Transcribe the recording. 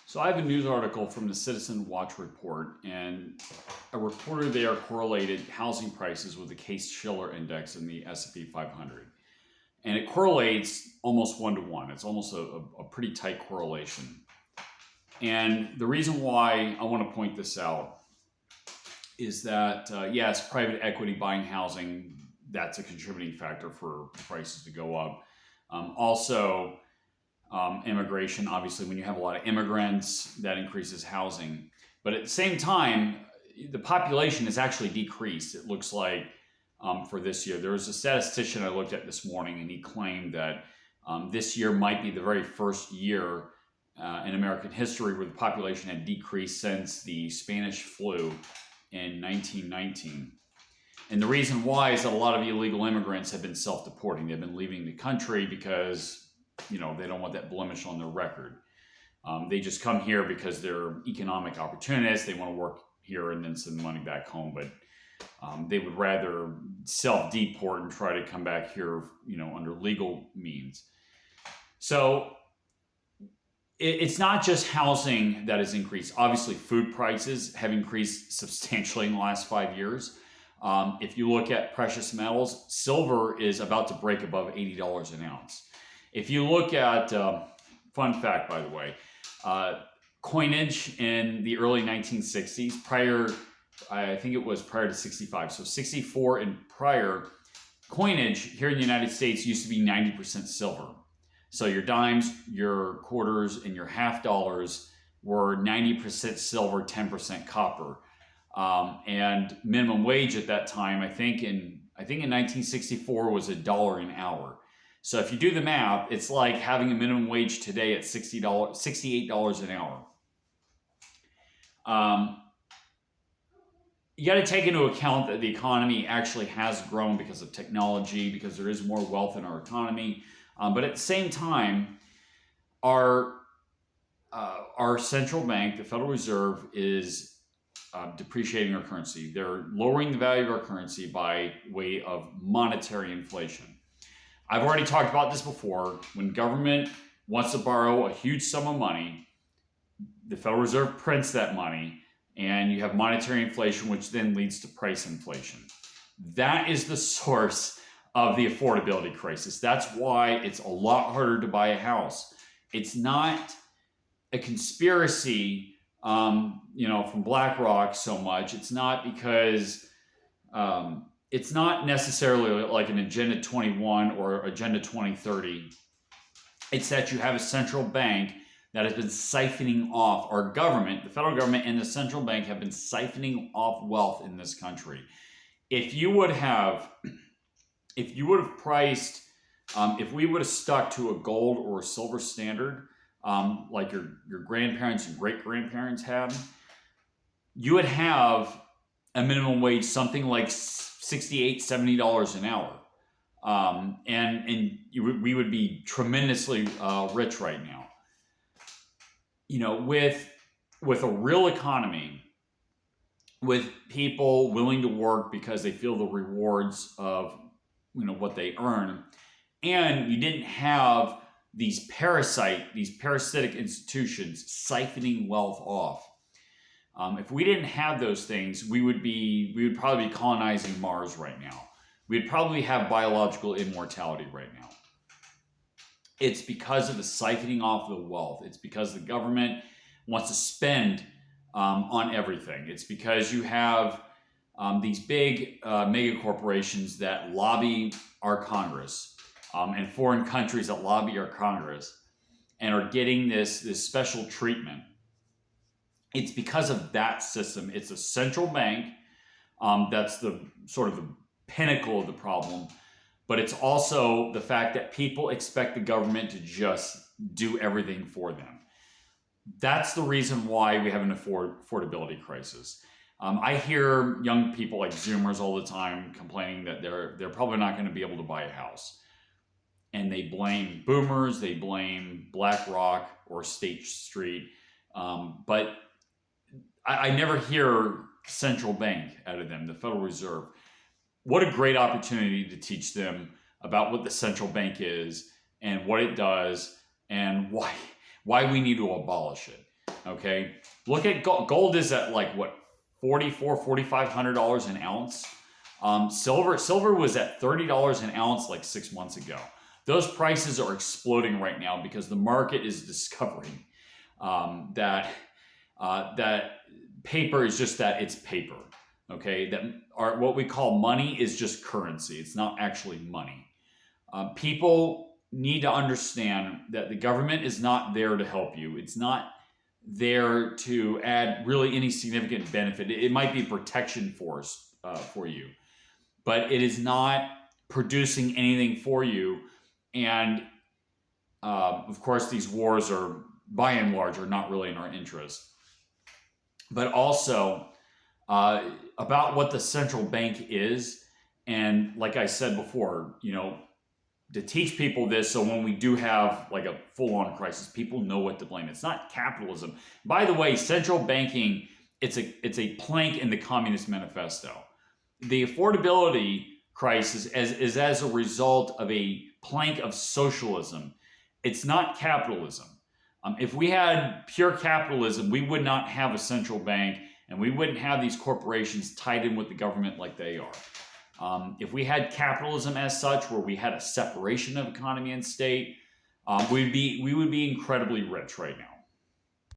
So I have a news article from the Citizen Watch report, and a reporter there correlated housing prices with the Case-Shiller index in the S&P 500. And it correlates almost one-to-one. It's almost a pretty tight correlation. And the reason why I want to point this out is that, yes, private equity buying housing, that's a contributing factor for prices to go up. Also, immigration, obviously, when you have a lot of immigrants, that increases housing. But at the same time, the population has actually decreased, it looks like, for this year. There was a statistician I looked at this morning, and he claimed that this year might be the very first year in American history where the population had decreased since the Spanish flu in 1919. And the reason why is that a lot of illegal immigrants have been self-deporting. They've been leaving the country because, they don't want that blemish on their record. They just come here because they're economic opportunists. They want to work here and then send the money back home. But they would rather self-deport and try to come back here, under legal means. So it's not just housing that has increased. Obviously, food prices have increased substantially in the last 5 years. If you look at precious metals, silver is about to break above $80 an ounce. If you look at, fun fact, by the way, coinage in the early 1960s, I think it was prior to 65, so 64 and prior, coinage here in the United States used to be 90% silver. So your dimes, your quarters, and your half dollars were 90% silver, 10% copper. And minimum wage at that time, I think in 1964 was $1 an hour. So if you do the math, it's like having a minimum wage today at $68 an hour. You got to take into account that the economy actually has grown because of technology, because there is more wealth in our economy. But at the same time, our central bank, the Federal Reserve, is depreciating our currency. They're lowering the value of our currency by way of monetary inflation. I've already talked about this before. When government wants to borrow a huge sum of money, the Federal Reserve prints that money, and you have monetary inflation, which then leads to price inflation. That is the source of the affordability crisis. That's why it's a lot harder to buy a house. It's not a conspiracy, from BlackRock so much. It's not because it's not necessarily like an Agenda 21 or Agenda 2030. It's that you have a central bank that has been siphoning off our government. The federal government and the central bank have been siphoning off wealth in this country. If we would have stuck to a gold or a silver standard, like your grandparents and great-grandparents had, you would have a minimum wage something like $68, $70 an hour. We would be tremendously rich right now. With a real economy, with people willing to work because they feel the rewards of what they earn, and you didn't have these parasitic institutions siphoning wealth off. If we didn't have those things, we would probably be colonizing Mars right now. We'd probably have biological immortality right now. It's because of the siphoning off of the wealth. It's because the government wants to spend on everything. It's because you have these big mega corporations that lobby our Congress, and foreign countries that lobby our Congress and are getting this special treatment. It's because of that system. It's a central bank that's the sort of the pinnacle of the problem, but it's also the fact that people expect the government to just do everything for them. That's the reason why we have an affordability crisis. I hear young people like Zoomers all the time complaining that they're probably not going to be able to buy a house. And they blame boomers, they blame BlackRock or State Street. But I never hear central bank out of them, the Federal Reserve. What a great opportunity to teach them about what the central bank is and what it does and why we need to abolish it. Okay, look at gold. Gold is at like what, $4,500 an ounce. Silver was at $30 an ounce like 6 months ago. Those prices are exploding right now because the market is discovering that paper is just that, it's paper. Okay, that what we call money is just currency. It's not actually money. People need to understand that the government is not there to help you. It's not there to add really any significant benefit. It might be protection force for you, but it is not producing anything for you. And of course, these wars are, by and large, are not really in our interest. But also about what the central bank is, and like I said before, to teach people this, so when we do have like a full-on crisis, people know what to blame. It's not capitalism. By the way, central banking, it's a plank in the Communist Manifesto. The affordability crisis is as a result of a plank of socialism. It's not capitalism. If we had pure capitalism, we would not have a central bank, and we wouldn't have these corporations tied in with the government like they are. If we had capitalism as such, where we had a separation of economy and state, we would be incredibly rich right now.